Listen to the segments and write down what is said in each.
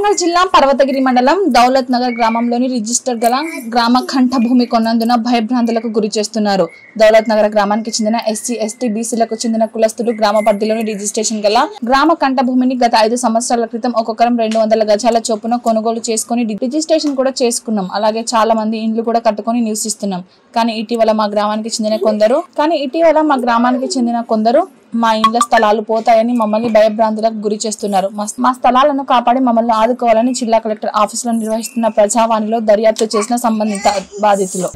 కరీంనగర్ జిల్లా పర్వతగిరి మండలం దౌలత్ నగర్ గ్రామంలోని రిజిస్టర్ గల గ్రామ కంఠ భూమి కొన్నందున భయభ్రాంతులకు గురి చేస్తున్నారు. దౌలత్ నగర్ గ్రామానికి చెందిన ఎస్సీ ఎస్టీ బీసీలకు చెందిన కులస్తులు గ్రామ పరిధిలోని రిజిస్ట్రేషన్ గల గ్రామ కంఠ భూమిని గత 5 సంవత్సరాల క్రితం ఒక్కొక్కరం 200 గజాల చొప్పున కొనుగోలు చేసుకుని రిజిస్ట్రేషన్ కూడా చేసుకున్నాం. అలాగే చాలా మంది ఇండ్లు కూడా కట్టుకుని నివసిస్తున్నాం. కానీ ఇటీవల మా గ్రామానికి చెందిన కొందరు మా ఇండ్ల స్థలాలు పోతాయని మమ్మల్ని భయభ్రాంతులకు గురి చేస్తున్నారు. మా స్థలాలను కాపాడి మమ్మల్ని ఆదుకోవాలని జిల్లా కలెక్టర్ ఆఫీసులో నిర్వహిస్తున్న ప్రజావాణిలో దర్యాప్తు చేసిన సంబంధిత బాధితులు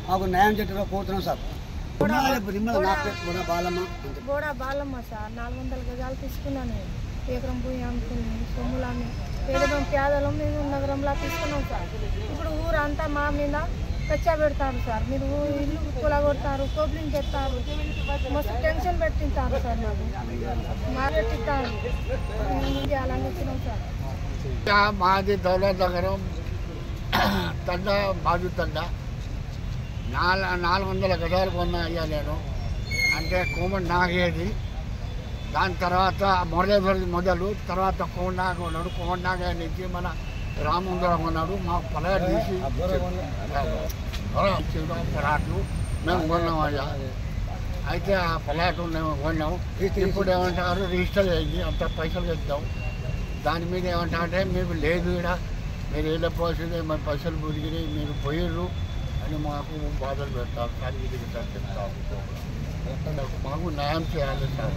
మాకు న్యాయం చేయడంలో కోరుతున్నాం సార్. బాలమ్మ సార్ 400 గజాలు తీసుకున్నాను. ఎకరం భూమి అమ్ముకుని సొమ్ములు అమ్మి పేదలం మేము నగరంలో తీసుకున్నాం సార్. ఇప్పుడు ఊరంతా మా మీద పెచ్చా పెడతారు సార్. మీరు ఇల్లు కూలగొడతారు, కోబ్లింగ్ చేస్తారు, మస్తు టెన్షన్ పెట్టింటారు సార్. మాకు పెట్టిస్తారు అలాగే వచ్చినాం సార్. మాది దౌలత్ నగరం తండ బాజు తండ 400 గజాలు కొన్నా అయ్యా నేను. అంటే కోమటి నాగేది. దాని తర్వాత మొదలు తర్వాత కోమటి కొన్నాడు. కోమటి నాగ నుంచి మన రాముందరం కొన్నాడు. మాకు పొలాలు తీసి పొలాట్లు మేము కొన్నాం అయ్యా. అయితే ఆ పొలాట్లు మేము కొన్నాం. ఇప్పుడు ఏమంటారు రిజిస్టర్ అయ్యింది, అంత పైసలు తెద్దాం. దాని మీద ఏమంటారంటే మేము లేదు ఇక్కడ మీరు వెళ్ళిపోవాల్సిందే, మరి పైసలు మురిగినాయి, మీరు పోయిర్రు అని మాకు బాధలు పెడతారు సార్. ఇది చెప్తారు, మాకు న్యాయం చేయాలి సార్.